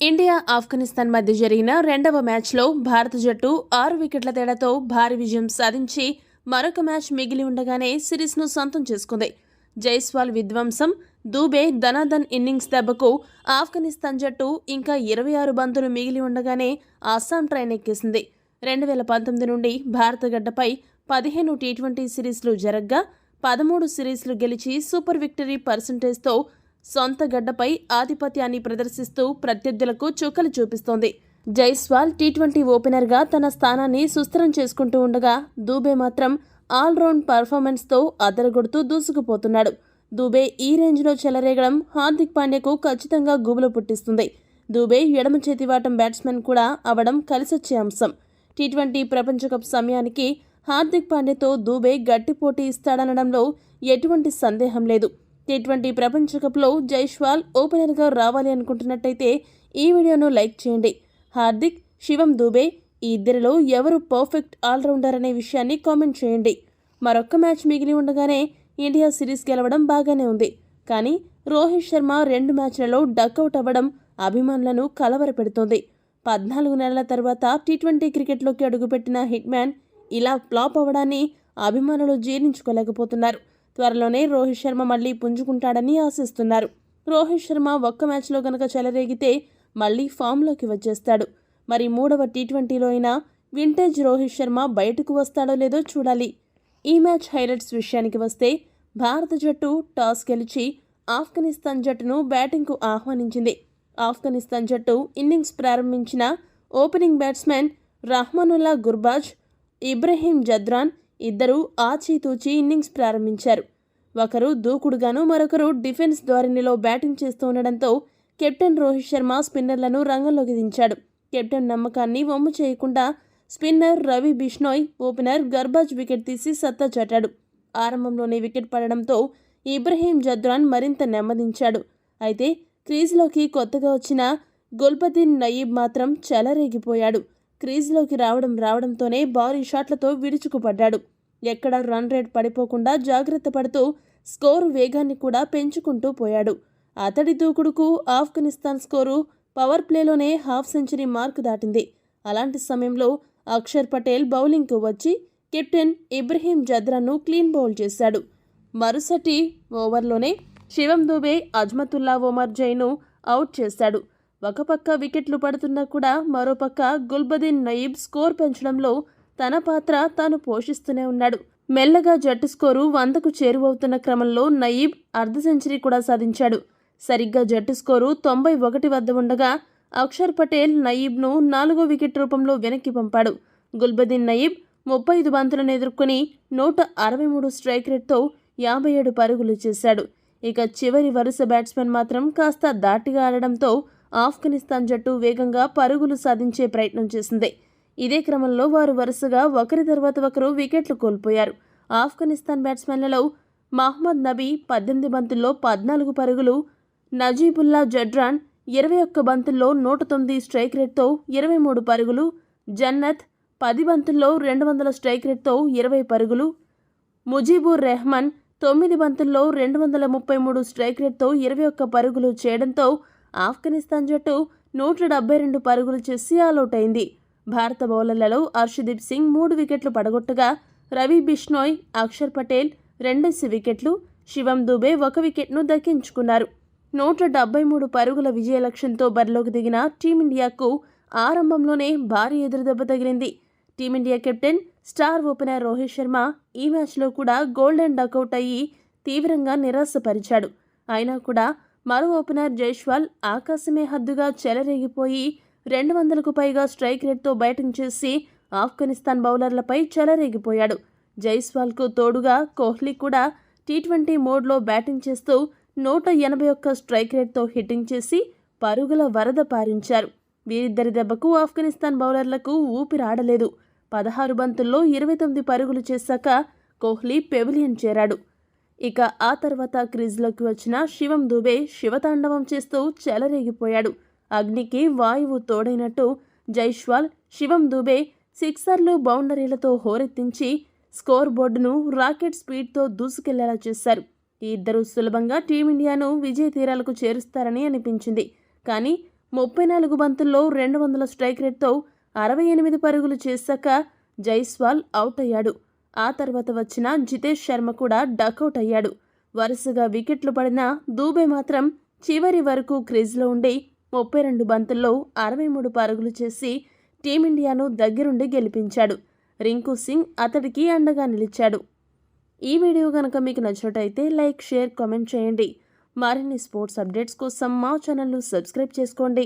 India Afghanistan మధ్య జరిగిన రెండవ మ్యాచ్లో భారత జట్టు 6 వికెట్ల తేడాతో భారీ విజయం సాధించి మరొక మ్యాచ్ మిగిలి ఉండగానే సిరీస్ను సొంతం చేసుకుంది. జైస్వాల్ విధ్వంసం, దూబే ధనాధన్ ఇన్నింగ్స్ దెబ్బకు ఆఫ్ఘనిస్తాన్ జట్టు ఇంకా 26 బంతులు మిగిలి ఉండగానే అస్సాం ట్రైన్ ఎక్కేసింది. 2019 నుండి భారత గడ్డపై 15 టీ20 సిరీస్లు జరగ్గా 13 సిరీస్లు గెలిచి సూపర్ విక్టరీ పర్సెంటేజ్తో సొంత గడ్డపై ఆధిపత్యాన్ని ప్రదర్శిస్తూ ప్రత్యర్థులకు చుక్కలు చూపిస్తోంది. జైస్వాల్ టీ20 ఓపెనర్గా తన స్థానాన్ని సుస్థిరం చేసుకుంటూ ఉండగా దూబే మాత్రం ఆల్రౌండ్ పర్ఫార్మెన్స్తో అదరగొడుతూ దూసుకుపోతున్నాడు. దూబే ఈ రేంజ్లో చెలరేగడం హార్దిక్ పాండ్యాకు ఖచ్చితంగా గుబులు పుట్టిస్తుంది. దూబే ఎడమ చేతివాటం బ్యాట్స్మెన్ కూడా అవడం కలిసొచ్చే అంశం. టీ20 ప్రపంచకప్ సమయానికి హార్దిక్ పాండ్యాతో దూబే గట్టి పోటీ ఇస్తాడనడంలో ఎటువంటి సందేహం లేదు. టీ20 ప్రపంచకప్లో జైస్వాల్ ఓపెనర్గా రావాలి అనుకుంటున్నట్టయితే ఈ వీడియోను లైక్ చేయండి. హార్దిక్, శివం దూబే ఈ ఇద్దరిలో ఎవరు పర్ఫెక్ట్ ఆల్రౌండర్ అనే విషయాన్ని కామెంట్ చేయండి. మరొక్క మ్యాచ్ మిగిలి ఉండగానే ఇండియా సిరీస్ గెలవడం బాగానే ఉంది. కానీ రోహిత్ శర్మ 2 మ్యాచ్లలో డకౌట్ అవ్వడం అభిమానులను కలవరపెడుతోంది. 14 నెలల తర్వాత టీ20 క్రికెట్లోకి అడుగుపెట్టిన హిట్ మ్యాన్ ఇలా ఫ్లాప్ అవ్వడాన్ని అభిమానులు జీర్ణించుకోలేకపోతున్నారు. త్వరలోనే రోహిత్ శర్మ మళ్లీ పుంజుకుంటాడని ఆశిస్తున్నారు. రోహిత్ శర్మ ఒక్క మ్యాచ్లో గనక చెలరేగితే మళ్లీ ఫామ్లోకి వచ్చేస్తాడు. మరి 3వ టీ20లో అయినా వింటేజ్ రోహిత్ శర్మ బయటకు వస్తాడో లేదో చూడాలి. ఈ మ్యాచ్ హైలైట్స్ విషయానికి వస్తే భారత జట్టు టాస్ గెలిచి ఆఫ్ఘనిస్తాన్ జట్టును బ్యాటింగ్కు ఆహ్వానించింది. ఆఫ్ఘనిస్తాన్ జట్టు ఇన్నింగ్స్ ప్రారంభించిన ఓపెనింగ్ బ్యాట్స్మెన్ రహ్మానుల్లా గుర్బాజ్, ఇబ్రహీం జద్రాన్ ఇద్దరూ ఆచితూచి ఇన్నింగ్స్ ప్రారంభించారు. ఒకరు దూకుడుగాను, మరొకరు డిఫెన్స్ ధోరణిలో బ్యాటింగ్ చేస్తూ ఉండడంతో కెప్టెన్ రోహిత్ శర్మ స్పిన్నర్లను రంగంలోకి దించాడు. కెప్టెన్ నమ్మకాన్ని వమ్ము చేయకుండా spinner Ravi Bishnoi, opener Gurbaz wicket తీసి సత్తా చాటాడు. ఆరంభంలోనే వికెట్ పడడంతో ఇబ్రహీం జద్రాన్ మరింత నెమ్మదించాడు. అయితే క్రీజ్లోకి కొత్తగా వచ్చిన గుల్బదీన్ నయీబ్ మాత్రం చెలరేగిపోయాడు. క్రీజ్లోకి రావడంతోనే భారీ షాట్లతో విరుచుకుపడ్డాడు. ఎక్కడ రన్ రేట్ పడిపోకుండా జాగ్రత్త పడుతూ స్కోరు వేగాన్ని కూడా పెంచుకుంటూ పోయాడు. అతడి దూకుడుకు ఆఫ్ఘనిస్తాన్ స్కోరు పవర్ ప్లేలోనే హాఫ్ సెంచరీ మార్కు దాటింది. అలాంటి సమయంలో అక్షర్ పటేల్ బౌలింగ్కు వచ్చి కెప్టెన్ ఇబ్రహీం జద్రాన్ను క్లీన్ బౌల్ చేశాడు. మరుసటి ఓవర్లోనే శివం దూబే అజ్మతుల్లా ఒమర్ జైను అవుట్ చేశాడు. ఒక పక్క వికెట్లు పడుతున్నా కూడా మరోపక్క గుల్బదీన్ నయీబ్ స్కోర్ పెంచడంలో తన పాత్ర తాను పోషిస్తూనే ఉన్నాడు. మెల్లగా జట్టు స్కోరు 100కు చేరువవుతున్న క్రమంలో నయీబ్ అర్ధ సెంచరీ కూడా సాధించాడు. సరిగ్గా జట్టు స్కోరు 91 వద్ద ఉండగా అక్షర్ పటేల్ నయీబ్ను 4వ వికెట్ రూపంలో వెనక్కి పంపాడు. గుల్బదీన్ నయీబ్ 35 బంతులను ఎదుర్కొని 163 స్ట్రైక్ రేట్తో 57 పరుగులు చేశాడు. ఇక చివరి వరుస బ్యాట్స్మెన్ మాత్రం కాస్త దాటిగా ఆడడంతో ఆఫ్ఘనిస్తాన్ జట్టు వేగంగా పరుగులు సాధించే ప్రయత్నం చేసింది. ఇదే క్రమంలో వారు వరుసగా ఒకరి తర్వాత ఒకరు వికెట్లు కోల్పోయారు. ఆఫ్ఘనిస్తాన్ బ్యాట్స్మెన్లలో మహ్మద్ నబీ 18 బంతుల్లో 14 పరుగులు, నజీబుల్లా జడ్రాన్ 21 బంతుల్లో 109 స్ట్రైక్ రేట్తో 23 పరుగులు, జన్నత్ 10 బంతుల్లో 200 స్ట్రైక్ రేట్తో 20 పరుగులు, ముజీబుర్ రెహమాన్ 9 బంతుల్లో 233 స్ట్రైక్ రేట్తో 21 పరుగులు చేయడంతో ఆఫ్ఘనిస్తాన్ జట్టు 172 పరుగులు చేసి ఆలౌట్ అయింది. భారత బౌలర్లలో హర్షదీప్ సింగ్ 3 వికెట్లు పడగొట్టగా రవి బిష్నోయ్, అక్షర్ పటేల్ 2 వికెట్లు, శివం దూబే 1 వికెట్ను దక్కించుకున్నారు. 173 పరుగుల విజయ లక్ష్యంతో బరిలోకి దిగిన టీమిండియాకు ఆరంభంలోనే భారీ ఎదురుదెబ్బ తగిలింది. Team India captain star opener Rohit Sharma ఈ మ్యాచ్లో కూడా గోల్డెన్ డకౌట్ అయ్యి తీవ్రంగా నిరాశపరిచాడు. అయినా కూడా మరో ఓపెనర్ జైస్వాల్ ఆకాశమే హద్దుగా చెలరేగిపోయి 200కు పైగా స్ట్రైక్ రేట్తో బ్యాటింగ్ చేసి ఆఫ్ఘనిస్తాన్ బౌలర్లపై చెలరేగిపోయాడు. జైస్వాల్కు తోడుగా కోహ్లీ కూడా టీ20 మోడ్లో బ్యాటింగ్ చేస్తూ 181 స్ట్రైక్ రేట్తో హిట్టింగ్ చేసి పరుగుల వరద పారించారు. వీరిద్దరి దెబ్బకు ఆఫ్ఘనిస్తాన్ బౌలర్లకు ఊపిరాడలేదు. 16 బంతుల్లో 29 పరుగులు చేశాక కోహ్లీ పెవిలియన్ చేరాడు. ఇక ఆ తర్వాత క్రీజ్లోకి వచ్చిన శివం దూబే శివతాండవం చేస్తూ చెలరేగిపోయాడు. అగ్నికి వాయువు తోడైనట్టు జైస్వాల్, శివం దూబే సిక్సర్లు, బౌండరీలతో హోరెత్తించి స్కోర్ బోర్డును రాకెట్ స్పీడ్తో దూసుకెళ్లేలా చేశారు. ఈ ఇద్దరు సులభంగా టీమిండియాను విజయ తీరాలకు చేరుస్తారని అనిపించింది. కానీ 34 బంతుల్లో 200 స్ట్రైక్ రేట్తో 68 పరుగులు చేశాక జైస్వాల్ అవుట్ అయ్యాడు. ఆ తర్వాత వచ్చిన జితేష్ శర్మ కూడా డకౌట్ అయ్యాడు. వరుసగా వికెట్లు పడిన దూబే మాత్రం చివరి వరకు క్రీజ్లో ఉండి 32 బంతుల్లో 63 పరుగులు చేసి టీమిండియాను దగ్గరుండి గెలిపించాడు. రింకు సింగ్ అతడికి అండగా నిలిచాడు. ఈ వీడియో కనుక మీకు నచ్చినట్టయితే లైక్, షేర్, కామెంట్ చేయండి. మరిన్ని స్పోర్ట్స్ అప్డేట్స్ కోసం మా ఛానల్ను సబ్స్క్రైబ్ చేసుకోండి.